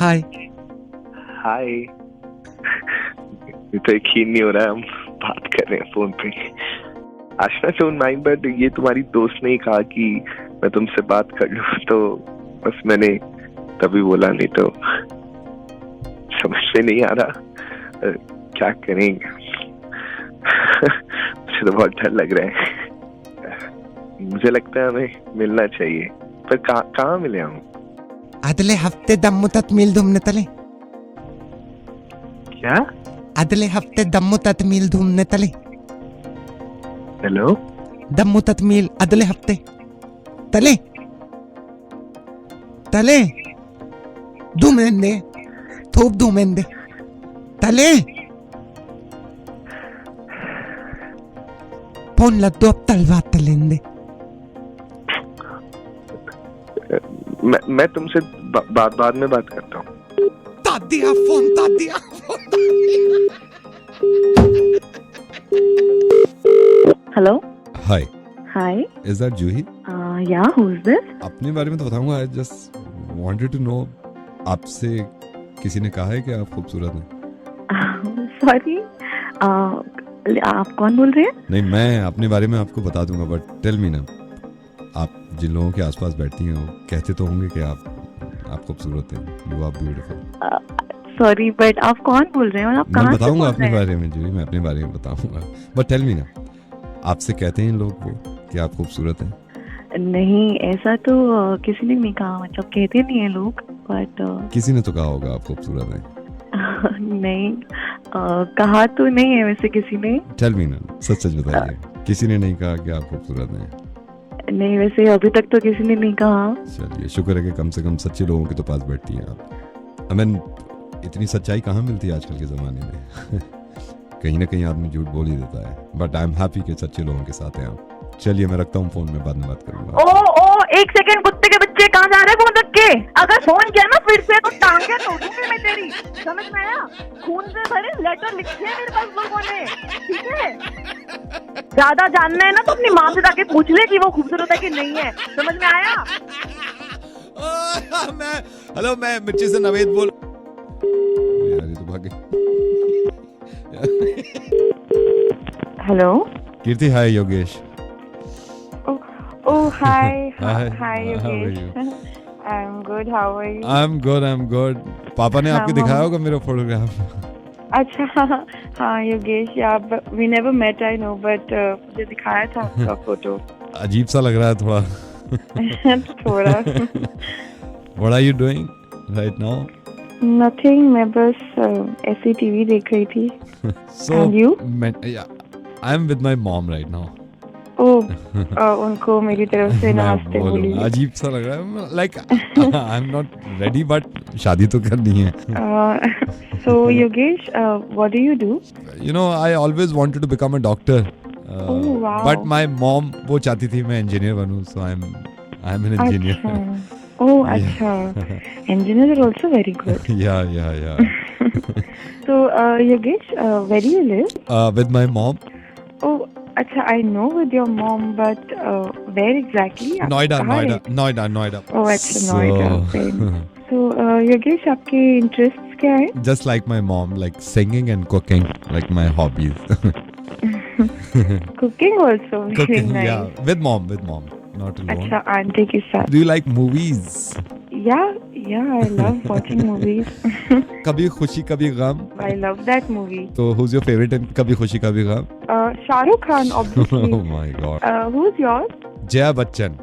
हाय। हाय। तो यकीन नहीं हो रहा है हम बात कर रहे हैं फोन पे। आशना डोंट माइंड, बट ये तुम्हारी दोस्त ने ही कहा कि मैं तुमसे बात कर लूं, तो बस मैंने तभी बोला, नहीं तो समझ में नहीं आ रहा क्या करेंगे। मुझे तो बहुत डर लग रहा है। मुझे लगता है हमें मिलना चाहिए, पर कहाँ मिले हम? अगले हफ्ते दम्मुतत मील धूमने तले। क्या? अगले हफ्ते दम्मुतत मील धूमने तले। हेलो? दम्मुतत मील अगले हफ्ते तले तले धूमेंदे थूप धूमेंदे तले। फोन लद्दो अब तलवा तलेंदे। मैं तुमसे बाद में बात करता हूँ। दादिया phone Dadiya. Hello. Hi. Hi. Is that Juhi? Yeah, who's this? अपने बारे में तो बताऊंगा। I just wanted to know, आपसे किसी ने कहा है कि आप खूबसूरत हैं? Sorry. आप कौन बोल रहे हैं? नहीं, मैं अपने बारे में आपको बता दूंगा, बट टेल मी ना, आप जिन लोगों के आसपास बैठती हैं वो कहते तो होंगे कि आप खूबसूरत हैं, you are beautiful. Sorry, but आप कौन बोल रहे हैं और आप कहाँ से बोल रहे हैं? मैं बताऊंगा अपने बारे में, जो मैं अपने बारे में बताऊंगा, बट टेल मी ना, आपसे कहते हैं लोग वो कि आप खूबसूरत हैं? नहीं, ऐसा तो किसी ने नहीं कहा, मतलब कहते नहीं है लोग, बट किसी ने तो कहा होगा आप खूबसूरत हैं। नहीं, कहा तो नहीं है वैसे किसी ने। टेल मी ना, सच सच बताइए, किसी ने नहीं कहा कि आप खूबसूरत हैं? नहीं, वैसे अभी तक तो किसी ने नहीं कहा। चलिए, शुक्र है कि कम से कम सच्चे लोगों के तो पास बैठती हैं आप। I mean, इतनी सच्चाई कहाँ मिलती है आजकल के ज़माने में। कहीं ना कहीं आदमी झूठ बोल ही देता है, बट आई एम हैप्पी कि सच्चे लोगों के साथ हैं आप। चलिए, मैं रखता हूँ फोन में, बाद में बात करूँगा। ओ, एक सेकंड, कुत्ते के बच्चे कहाँ जा रहे हैं फोन रख के? अगर फोन किया ना फिर से तो टांगे तोड़ूंगी मैं तेरी, समझ में आया? खून से भरे लेटर लिखे हैं मेरे पास लोगों ने, ठीक है? ज्यादा जानना है ना तो अपनी माँ से जाके पूछ ले कि वो खूबसूरत है कि नहीं है, समझ में आया? हेलो, मैं मिर्ची से नवेद बोल। यार ये तो भाग गई। Hello Kirti, hi Yogesh. Oh, hi. Hi. Hi, How are Yogesh. you? I'm good. How are you? I'm good. पापा ने आपको दिखाया होगा मेरा फोटोग्राफ। अच्छा, हाँ योगेश, यार we never met, I know, but मुझे दिखाया था आपका फोटो। अजीब सा लग रहा है थोड़ा। थोड़ा। What are you doing right now? Nothing, मैं बस ऐसी टीवी देख रही थी। So, And you? I'm with my mom right now. उनको मेरी तरफ से नमस्ते बोलिए। अजीब सा लग रहा है, like I'm not ready, but शादी तो करनी है। So Yogesh, what do you do? You know, I always wanted to become a doctor. Oh wow. But my mom वो चाहती थी मैं engineer बनूं, so I'm an engineer. Oh, अच्छा. Engineers are also very good. Yeah. So Yogesh, where do you live? With my mom. Oh, अच्छा, I know with your mom, but where exactly? Noida. Oh, अच्छा, Noida. So, Yogesh, आपके interests क्या है? Just like my mom, like singing and cooking, like my hobbies. Cooking also. Cooking, nice. yeah. With mom, not alone. अच्छा, auntie के साथ. Do you like movies? Yeah, I love watching movies. कभी खुशी कभी गम. I love that movie. So, who's your favorite in कभी खुशी कभी गम? Shah Rukh Khan, obviously. Oh my God. Who's yours? Jaya Bachchan.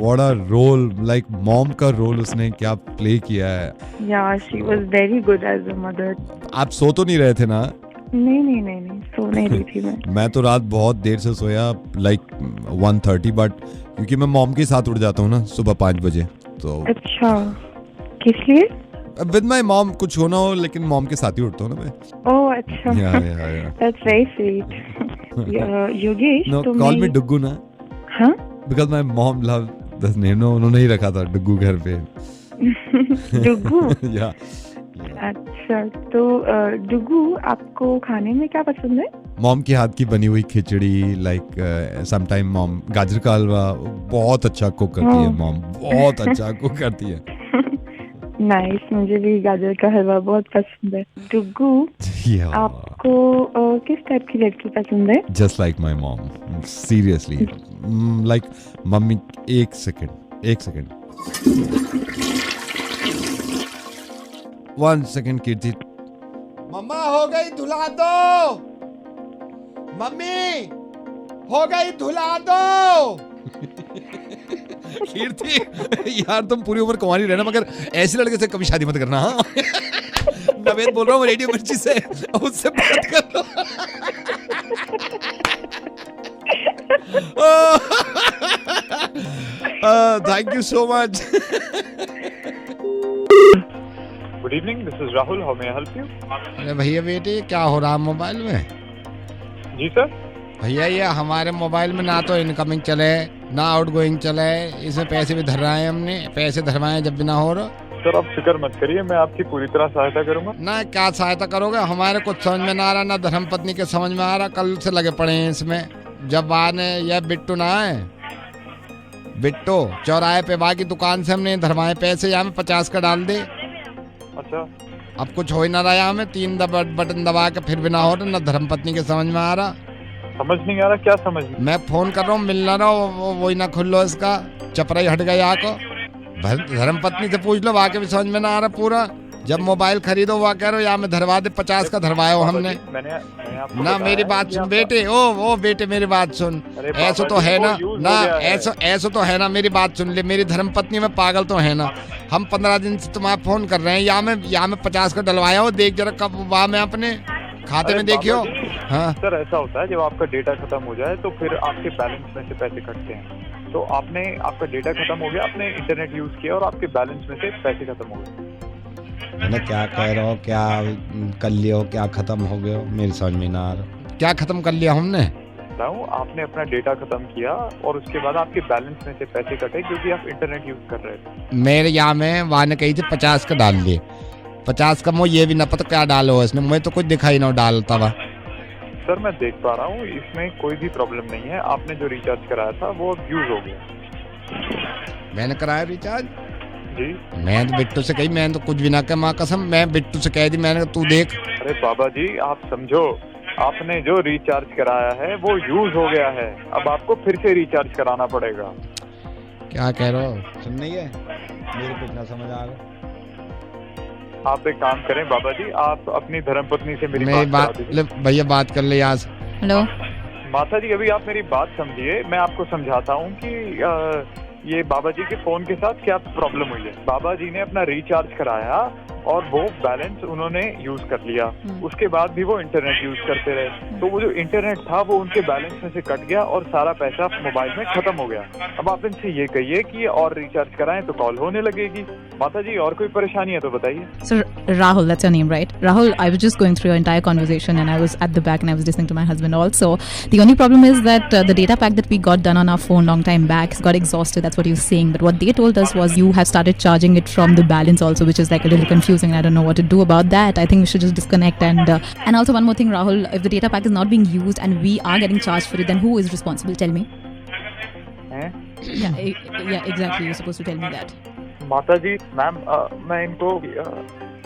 What a role, like mom का role उसने क्या play किया है. Yeah, she was very good as a mother. आप सो तो नहीं रहे थे ना? नहीं, सो नहीं रही थी मैं. मैं तो रात बहुत देर से सोया, like 1:30, बट क्योंकि मैं मॉम के साथ उठ जाता हूँ ना सुबह 5 बजे, तो अच्छा, किस लिए? विद माय मॉम, कुछ होना हो लेकिन मॉम के साथ ही उठता हूँ ना मैं. ओह अच्छा. Yeah. That's very sweet. Yogesh, No, तुमने... call me डुग्गू ना. हाँ? Because my mom loved the name. No, उन्होंने ही रखा था डुग्गू घर पे. डुग्गू? Yeah. अच्छा, तो डुग्गू, आपको खाने में क्या पसंद है? मॉम के हाथ की बनी हुई खिचड़ी, लाइक समटाइम मॉम गाजर का हलवा बहुत अच्छा कुक करती है. मॉम बहुत अच्छा कुक करती है. नाइस, मुझे भी गाजर का हलवा बहुत पसंद है। डुगू, Yeah. आपको किस टाइप की लड़की पसंद है? Just like my mom. Seriously. Like mummy एक सेकंड 1 second कीर्ति। मम्मा हो गई धुला दो, मम्मी हो गई धुला दो। कीर्ति यार तुम पूरी उम्र कुंवारी रहना, मगर ऐसे लड़के से कभी शादी मत करना। हाँ नवेद बोल रहा हूँ रेडियो मिर्ची से, उससे बात कर लो। Thank you so much. Good evening, this is Rahul, how may I help you? अरे भैया बेटे क्या हो रहा है मोबाइल में? जी सर। भैया ये हमारे मोबाइल में ना तो इनकमिंग चले ना आउटगोइंग चले, इसमें पैसे भी धर रहे हैं, हमने पैसे धरवाए जब भी ना हो रहा। सर आप फिक्र मत करिए, मैं आपकी पूरी तरह सहायता करूंगा। ना क्या सहायता करोगे, हमारे कुछ समझ में ना आ रहा, ना धर्मपत्नी के समझ में आ रहा, कल से लगे पड़े हैं इसमें। जब आने यह बिट्टू ना है, बिट्टू चौराहे पे बाकी दुकान से हमने धरवाए पैसे, यहाँ में 50 का डाल दे। अच्छा, अब कुछ हो ही ना रहा, यहाँ में 3 बटन दबा के फिर भी ना हो रहा, ना धर्मपत्नी के समझ में आ रहा। समझ नहीं आ रहा, क्या समझ नहीं? मैं फोन कर रहा हूँ, मिल ना रहा, वही ना खुल लो, इसका चपराई हट गया को। धर्मपत्नी से पूछ लो, वाकई भी समझ में ना आ रहा पूरा। जब मोबाइल खरीदो वहाँ कह रहे हो, या में धरवा दे, 50 का धरवाया हो हमने। मैंने आपको ना बताया मेरी बात कि सुन आप- बेटे, ओ बेटे मेरी बात सुन। अरे ऐसा बाबा तो जी, है वो ना, use हो ना गया है। ऐसा तो है ना, मेरी बात सुन ले। मेरी धर्मपत्नी में पागल तो है ना। हम 15 दिन से तुम्हारा फोन कर रहे हैं, या में 50 का डलवाया हो, देख जरा कब वहाँ में अपने खाते अरे में देखियो। बाबा जी, हाँ सर ऐसा होता है जब आपका डेटा खत्म हो जाए तो फिर आपके बैलेंस में से पैसे कटते हैं। तो आपका डेटा खत्म हो गया, आपने इंटरनेट यूज किया और आपके बैलेंस में से पैसे खत्म हो गए। मैंने क्या कह रहा हो, क्या कर लिया हो, क्या खत्म हो गया हो, मेरी समझ में ना आ रहा। क्या खत्म कर लिया हमने? बताऊं, आपने अपना डेटा खत्म किया और उसके बाद आपके बैलेंस में से पैसे कटे क्योंकि आप इंटरनेट यूज कर रहे थे। मेरे यहाँ में वहाँ ने कही थी 50 का डाल लिए, 50 का मुझे ये भी ना पता क्या डालो इसने, मुझे तो कुछ दिखाई ना डालता हुआ। सर मैं देख पा रहा हूँ, इसमें कोई भी प्रॉब्लम नहीं है। आपने जो रिचार्ज कराया था वो यूज हो गया। मैंने कराया रिचार्ज जी। मैं तो बिट्टू से कही, मैंने तो कुछ भी ना कहा, माँ कसम। मैं बिट्टू से कह दी, मैंने कहा तू देख। अरे बाबा जी आप समझो, आपने जो रिचार्ज कराया है वो यूज हो गया है, अब आपको फिर से रिचार्ज कराना पड़ेगा। क्या कह रहे हो, सुन नहीं है मेरे, कुछ ना समझ आ रहा। आप एक काम करें बाबा जी, आप अपनी धर्मपत्नी से मेरी मेरी बात बात करा दीजिए। भैया बात कर ले यहाँ से। हेलो माता जी अभी आप मेरी बात समझिए, मैं आपको समझाता हूँ कि ये बाबा जी के फोन के साथ क्या प्रॉब्लम हुई है। बाबा जी ने अपना रिचार्ज कराया और वो बैलेंस उन्होंने यूज कर लिया, उसके बाद भी वो इंटरनेट यूज करते रहे, तो वो जो इंटरनेट था वो उनके बैलेंस में से कट गया और सारा पैसा मोबाइल में खत्म हो गया। अब आप इनसे ये कहिए कि और रिचार्ज कराएं तो कॉल होने लगेगी। माता जी और कोई परेशानी है तो बताइए। So Rahul, that's your name, right? Rahul, I was just going through your entire conversation and I was at the back and I was listening to my husband also. The only problem is that the data pack that we got done on our phone long time back got exhausted. That's what he was saying. But what they told us was you have started charging it from the balance also, which is like a little confusing. I don't know what to do about that. I think we should just disconnect and also one more thing, Rahul, if the data pack is not being used and we are getting charged for it, then who is responsible? Tell me. हैं? Yeah, exactly. You're supposed to tell me that. माता जी ma'am, मैं इनको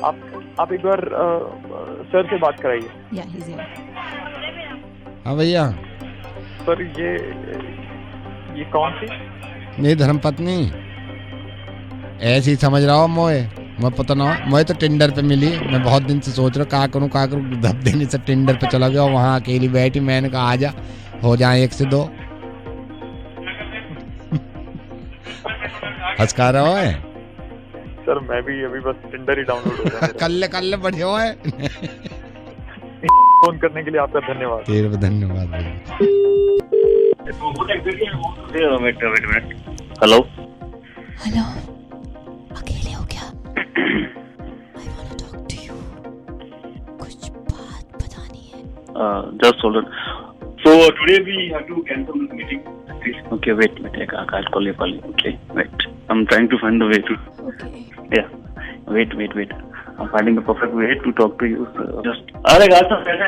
आप एक बार sir से बात कराइए। Yeah, he's here. हाँ भैया, सर ये कौन सी? मेरी धर्मपत्नी ऐसे ही समझ रहा हो मोए, मैं पता ना, मुझे तो टिंडर पे मिली। मैं बहुत दिन से सोच रहा क्या करूँ धप देने से टिंडर पे चला गया, वहाँ अकेली बैठी। मैंने कहा आजा हो जाए 1 से 2। हंस का रहा है सर मैं भी अभी बस टिंडर ही डाउनलोड हो रहा है। कल बढ़िया है। फोन करने के लिए आपका धन्यवाद। तेरे को धन्यवाद भैया। Wait minute. हेलो हेलो, अकेले हो क्या? I want to talk to you. कुछ बात बतानी है। just hold on. So today we have to cancel this meeting. Okay, wait. I'll call you. Okay, wait. I'm trying to find the way to. Okay. Yeah. Wait. I'm finding the perfect way to talk to you. So just. अरे गाता कैसे?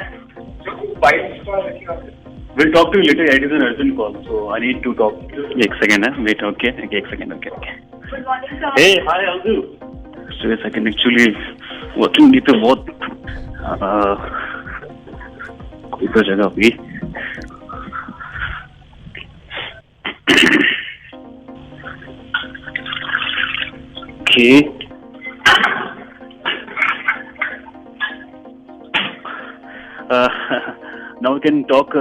We'll talk to you later. It is an urgent call, so I need to talk. एक second है. Wait. Okay. एक second. Okay. Good morning, sir. Hey, hi, Aldu. Stress I can actually working day पे बहुत कोई तो जगह हुई Okay. Now we can talk.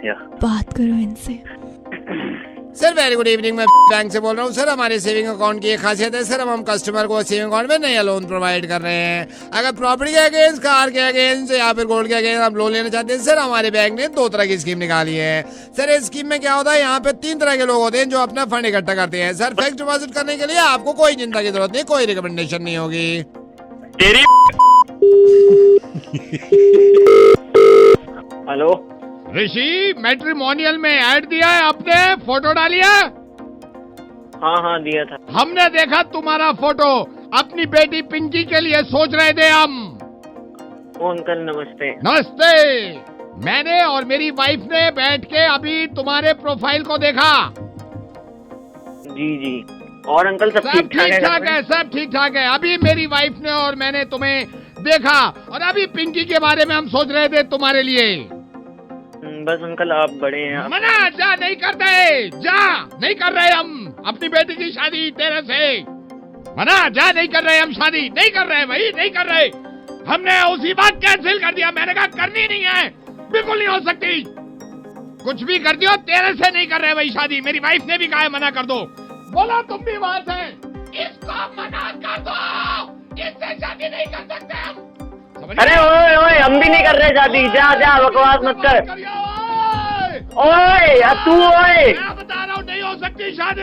Yeah. बात करो इनसे। सर वेरी गुड इवनिंग, मैं बैंक से बोल रहा हूँ। सर हमारे सेविंग अकाउंट की एक खासियत है सर, हम कस्टमर को सेविंग अकाउंट में नया लोन प्रोवाइड कर रहे हैं। अगर प्रॉपर्टी के अगेंस्ट, कार के अगेंस्ट या फिर गोल्ड के अगेंस्ट आप लोन लेना चाहते हैं सर, हमारे बैंक ने 2 तरह की स्कीम निकाली है। सर इस स्कीम में क्या होता है, यहाँ पे 3 तरह के लोग होते हैं जो अपना फंड इकट्ठा करते हैं। सर फिक्स डिपॉजिट करने के लिए आपको कोई चिंता की जरूरत नहीं, कोई रिकमेंडेशन नहीं होगी। हेलो ऋषि, मैट्रिमोनियल में ऐड दिया है आपने, फोटो डाली है? हाँ दिया था। हमने देखा तुम्हारा फोटो, अपनी बेटी पिंकी के लिए सोच रहे थे हम। अंकल नमस्ते। नमस्ते। मैंने और मेरी वाइफ ने बैठ के अभी तुम्हारे प्रोफाइल को देखा। जी और अंकल सब ठीक ठाक है, सब ठीक ठाक है। अभी मेरी वाइफ ने और मैंने तुम्हें देखा और अभी पिंकी के बारे में हम सोच रहे थे तुम्हारे लिए। बस अंकल आप बड़े हैं। मना, जा नहीं करते, जा नहीं कर रहे हम अपनी बेटी की शादी तेरे से। मना, जा नहीं कर रहे हम शादी, नहीं कर रहे भाई, नहीं कर रहे। हमने उसी बात कैंसिल कर दिया, मैंने कहा करनी नहीं है, बिल्कुल नहीं हो सकती। कुछ भी कर दियो, तेरे से नहीं कर रहे भाई शादी। मेरी वाइफ ने भी कहा है मना कर दो। बोला तुम भी वहां से, इसको मना कर दो, इससे शादी नहीं कर सकते हम। अरे ओए हम भी नहीं कर रहे शादी, जा बकवास मत कर। ओए तू मैं बता रहा हूँ नहीं हो सकती शादी।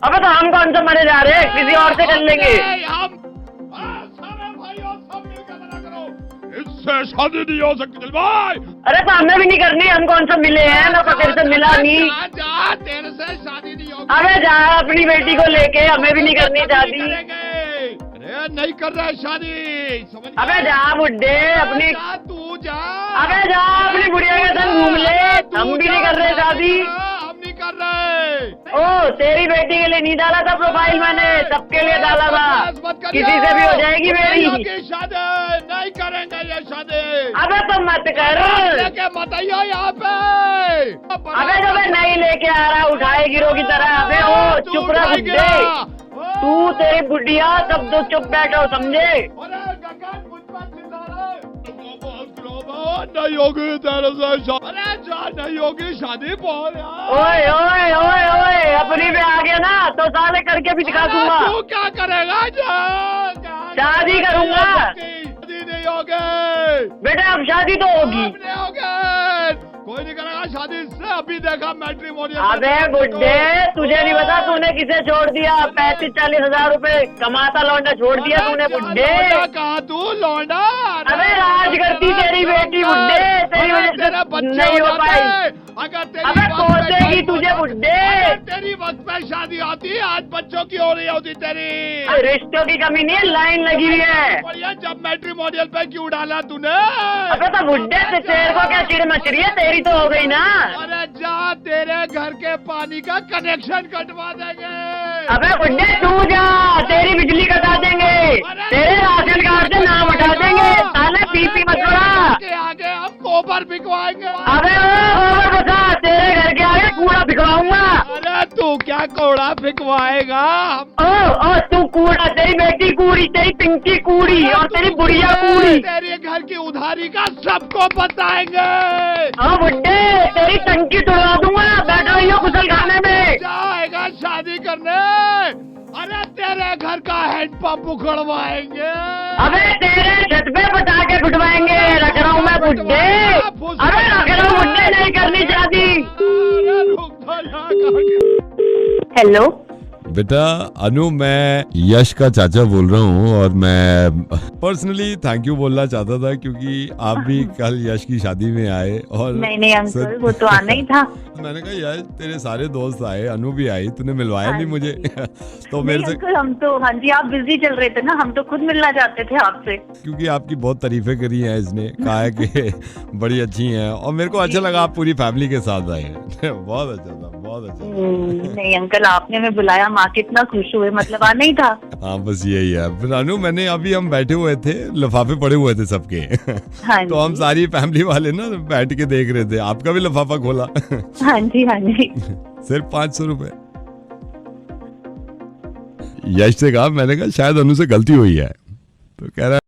अबे तो हम कौन सा मरे जा रहे हैं, किसी और से कर लेंगे। हम सारे भाइयों सब मिलकर मना करो, इससे शादी नहीं हो सकती। चल भाई। अरे तो हमें भी नहीं करनी, हम कौन सा मिले हैं, ना तो तेरे से मिला नहीं। जा, तेरे से शादी नहीं होगी। अबे जा अपनी बेटी को लेके, हमें भी नहीं करनी शादी। अरे नहीं कर रहा है शादी, समझ। अबे जा बुड्ढे अपनी, तू जा। अबे जा अपनी बुढ़िया के संग घूम ले, हम भी नहीं कर रहे शादी। हम नहीं कर रहे। ओ तेरी बेटी के लिए नहीं डाला था प्रोफाइल, मैंने सबके लिए डाला था, किसी से भी हो जाएगी मेरी शादी। नहीं करेंगे ये शादी। अबे तो मत कर, लेके मत आइयो यहाँ पे। अबे जब नहीं लेके आ रहा उठाए गिरो की तरह। अबे ओ चुप रह बुड्ढे, तू तेरी बुढ़िया सब तो चुप बैठो, समझे। नहीं होगी तेरे से शादी। अरे जा, नहीं होगी शादी। बोल ओए अपनी पे आ गया ना तो साले करके भी दिखा दूंगा। तू क्या करेगा? शादी करूंगा। शादी नहीं होगी बेटा, अब शादी तो होगी। नहीं होगी, कोई नहीं करेगा शादी इससे। अभी देखा मैट्रिमोनियल। अबे बुड्ढे, तुझे नहीं पता तूने किसे छोड़ दिया? 35-40 हजार रुपए कमाता लौंडा छोड़ दिया तूने बुड्ढे। कहा तू लौंडा? अबे राज करती तेरी बेटी बुड्ढे, तेरी वजह से नहीं हो पाई। अबे सोचेगी तुझे बुड्ढे, तेरी वक्त पे शादी होती, आज बच्चों की हो रही होती तेरी। रिश्तों की कमी नहीं है, लाइन लगी हुई है। बढ़िया, जब मैट्रिमोनियल पे क्यों डाला तूने? अबे तो बुड्ढे से शेर को क्या चिड़ मच रही है, तेरी तो हो गई ना। अरे जा, तेरे घर के पानी का कनेक्शन कटवा देंगे। अबे बुड्ढे तू जा, तेरी बिजली कटा देंगे, तेरे राशन कार्ड से नाम हटा देंगे, साले पीपी मत करा। आगे हम गोबर बिकवाएंगे। अबे गोबर बता, तेरे घर के आगे कूड़ा बिकवाऊंगा। अरे तू क्या कूड़ा बिकवाएगा? ओ तू कूड़ा, तेरी बेटी कूड़ी, तेरी पिंकी कूड़ी और तेरी बुढ़िया कूड़ी। तेरे घर की उधारी का सबको बताएंगे। हाँ बुड्ढे, तेरी टंकी तोड़ा दूंगा, बैठो रहियो गुसल खाने में। जाएगा शादी करने? अरे तेरे घर का हैंडपंप उखड़वाएंगे। अबे तेरे छत पे बता के फुटवाएंगे। रख रहा हूँ मैं बुड्ढे, अबे रख रहा हूँ बुड्ढे, नहीं करनी शादी। हेलो बेटा अनु, मैं यश का चाचा बोल रहा हूँ और मैं पर्सनली थैंक यू बोलना चाहता था क्योंकि आप भी कल यश की शादी में आए। और नहीं अंकल, वो तो आना ही था। मैंने कहा यार तेरे सारे दोस्त आए, अनु भी आई, तूने मिलवाया नहीं मुझे। तो मेरे से अंकल हम तो, हाँ जी आप बिजी चल रहे थे ना, हम तो खुद मिलना चाहते थे आपसे। क्योंकि आपकी बहुत तारीफें करी हैं, इसने कहा है कि बड़ी अच्छी हैं और मेरे को अच्छा लगा आप पूरी फैमिली के साथ आए हैं। बहुत अच्छा था, बहुत अच्छा। नहीं अंकल, आपने हमें बुलाया, हम कितना खुश हुए, मतलब आना ही था। हाँ बस यही है। फिर अनु मैंने अभी हम बैठे हुए थे, लिफाफे पड़े हुए थे सबके हाँ तो हम जी। सारी फैमिली वाले ना बैठ के देख रहे थे, आपका भी लिफाफा खोला हाँ जी, हाँ जी। सिर्फ 500 रुपए। यश से कहा, मैंने कहा शायद अनु से गलती हुई है, तो कह रहा